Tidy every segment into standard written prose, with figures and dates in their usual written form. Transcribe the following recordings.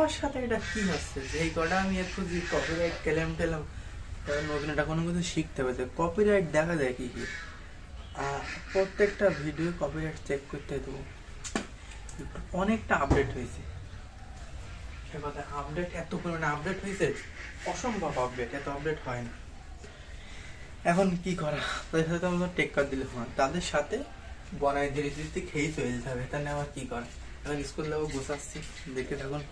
আমার সাথে এটা কি হচ্ছে যে এই কটা আমি একটু যে কপিরাইট ক্লেম টেলাম নতুন এটা কোনো কিছু শিখতে হবে যে কপিরাইট দেখা যায় কি কি প্রত্যেকটা ভিডিও কপিরাইট চেক করতে দেবো। অনেকটা আপডেট হয়েছে, সে কথা আপডেট এত পরিমাণে আপডেট হয়েছে, অসম্ভব আপডেট, এত আপডেট হয় না। এখন কি করা, তাদের সাথে আমরা টেক্কার দিলে হয়, তাদের সাথে বনায় ধীরে ধীরে খেয়ে চলে যেতে হবে, তাহলে আমার কি করা। এখন স্কুল যাবো, গোছাচ্ছি, দেখে থাকুন।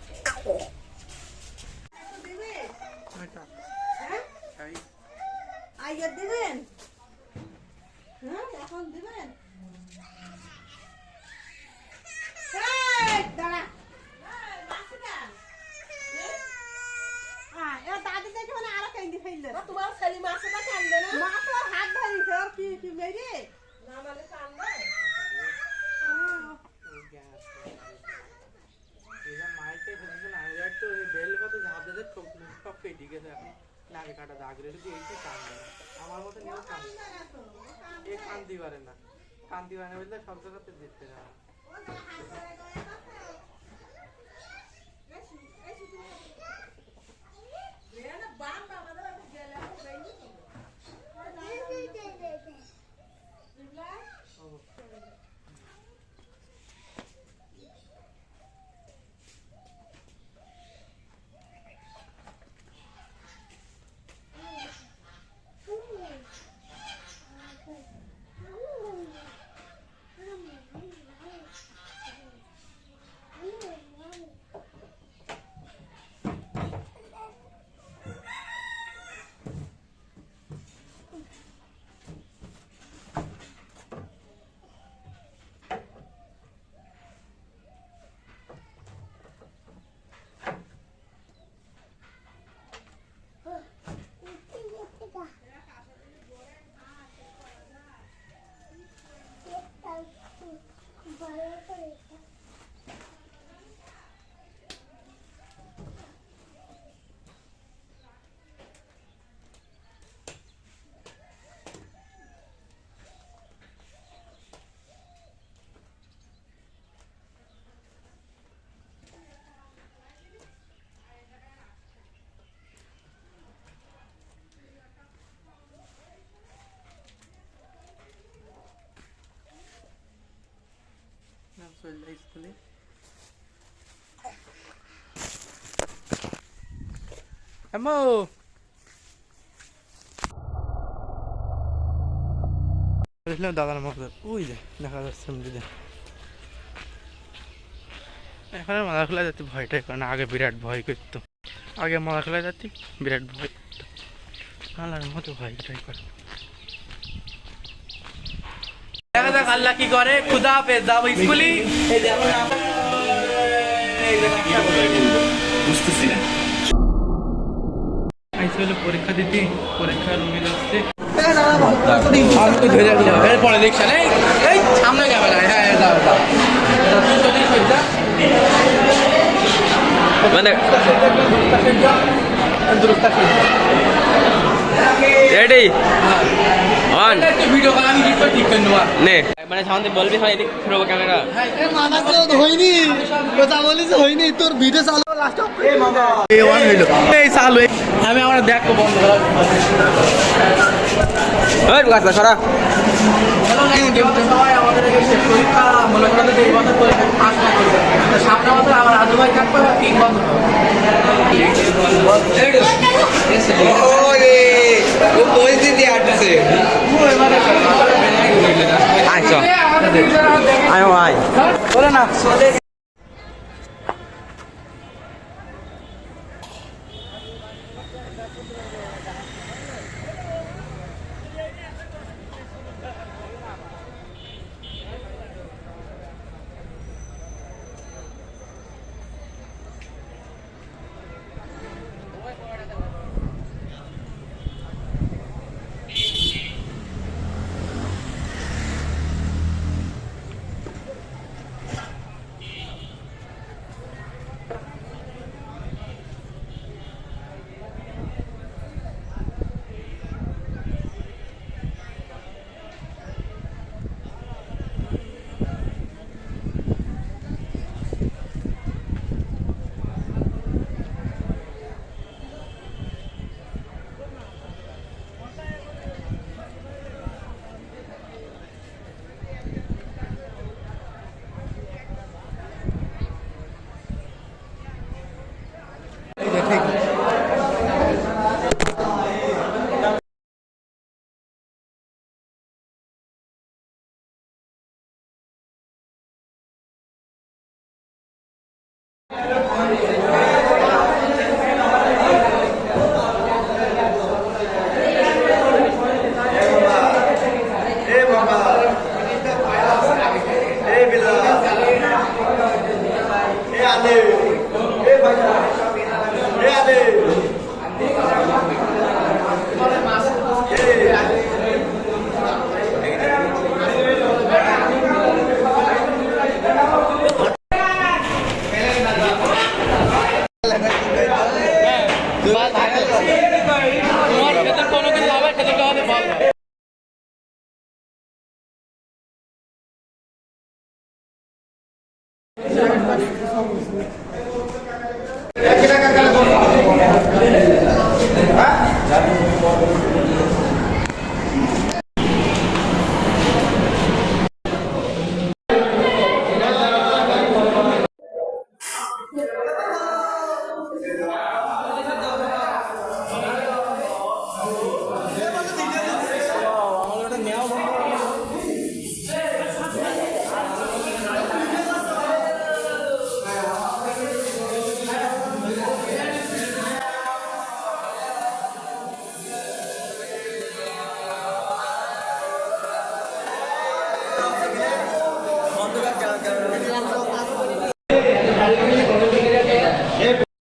দিবেন এখন দিবেন দাঁড়া দাদি দেখে মানে আরো কেন্দি ফেললে তোমার ছেলে মাছটা কান্দে না মাছ হাত ধরিছে আর কি কি মেরে না মানে কান্দে নাকে কাটা দাগ রেখে এইটাই কান্দে আমার মতো নিয়েও কান্দে কান্দি পারে না, কান্দি পারে না বললে সব জায়গাতে দেখতে যাওয়া। স্কুলে দাদার মতো ওই যে দেখা যাচ্ছে এখন মাথা খোলা যাতে ভয়টাই করে না, আগে বিরাট ভয় করতো, আগে মাথা খোলা যাতে বিরাট ভয় করতো, আল্লাহর মতো ভয়টাই করে। দেখা যাক আল্লাহ কি করে। খুদা হাফেজ, যাবো স্কুলে। পরীক্ষা দিতে, পরীক্ষা রুমে যাচ্ছে পরে দেখছেন এই সামনে ক্যামেরা। হ্যাঁ যাও যাও মানে রেডি অন ভিডিও কল আমি ঠিক করে নেওয়া নে মানে সামনে বলবি হয় এদিক ফিরবো ক্যামেরা। মাথা তো হয়নি, কথা বলিস হয়নি, তোর ভিডিও চালু লাস্ট এই মামা এই ওয়ান হইলো এই চালু আমি আমরা দেখো বন্ধ করা ওই গাছটা সরা। সবাই আমাদের পরীক্ষা মনে করেন যে এই বছর পরীক্ষা পাস না করবে, সামনে বছর আবার আজু ভাই কাটবে 3 বছর ওরে ও পরিস্থিতি আসছে আচ্ছা আয় আয় বলে না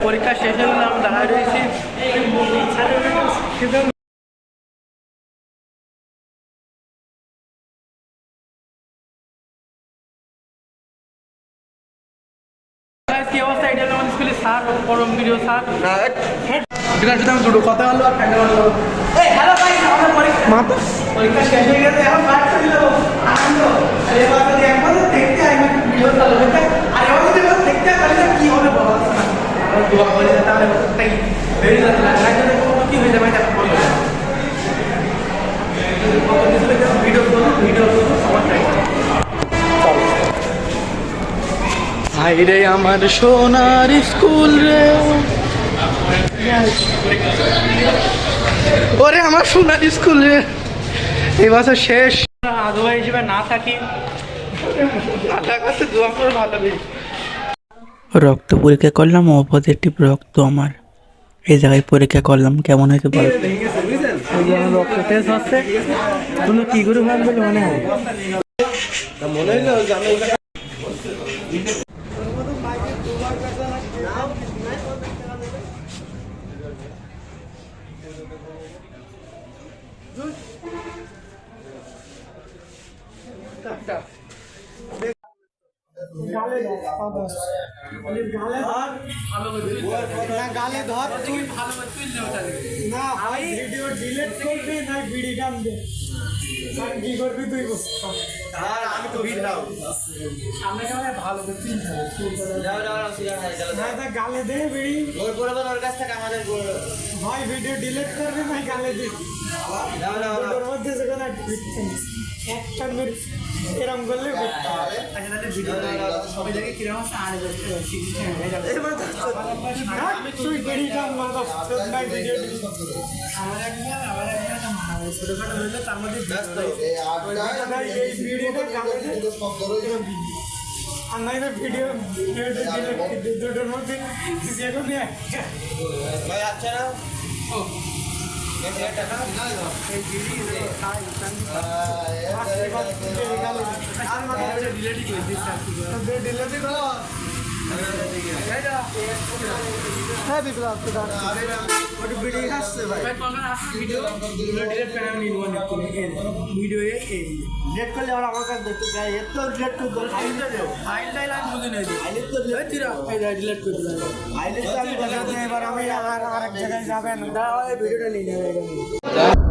পরীক্ষা শেষ হয়ে গেলে আমি দাঁড়ায় রয়েছি। কি অবস্থা? এটা হলো আমাদের স্কুলের স্যার, পরম প্রিয় স্যার। আমি দুটো কথা বলবো আর ঠান্ডা বলবো। হ্যালো ভাই, আমাদের পরীক্ষা শেষ হয়ে গেছে, এখন বাড়ি চলে যাবো। আনন্দ। আর এবার যদি একবার দেখতে হয়, আমি ভিডিও চালু করতে, আর এবার যদি দেখতে হয় তাহলে কি হবে বলা যাচ্ছে না। দোয়া করে তাহলে বেরিয়ে যাচ্ছে না, কি হয়ে যাবে এটা বলবো। ভিডিও করবো সবার টাইম। হাই রে আমার সোনার স্কুল রে, ওরে আমার সোনার স্কুল রে, এই বছর শেষ। আধুয়া হিসেবে না থাকি, আল্লাহর কাছে দোয়া করে ভালো বেশি। রক্ত পরীক্ষা করলাম, ও পজিটিভ রক্ত আমার। এই জায়গায় পরীক্ষা করলাম, কেমন হয়েছে বল। রক্ত টেস্ট হচ্ছে, কোনো কি করে ভাববে মনে হয় মনে হইলো। গালে ধর, তুই ভালো না ভাই, ভিডিও ডিলিট করবি না বিড়ি টানবে, কি করবি তুই বস। আমি তো ভিড়াও সামনে কেমন ভালো করে চিন্তা গালে দে বিড়ি ওর কাছ থেকে আমাদের ভাই, ভিডিও ডিলিট করবি না গালে দে, ওর মধ্যে যেখানে একটা এরম করলে সবাই জায়গায় কিরম আছে আর তুই বেরিয়ে যান ভিডিও ছোটখাটো হইলে তার মধ্যে আর নাই ভিডিও দুটোর মধ্যে যে কোনো ভাই আচ্ছা না এবার আমি আর এক জায়গায় যাবেন, ভিডিওটা নিয়ে নেবে।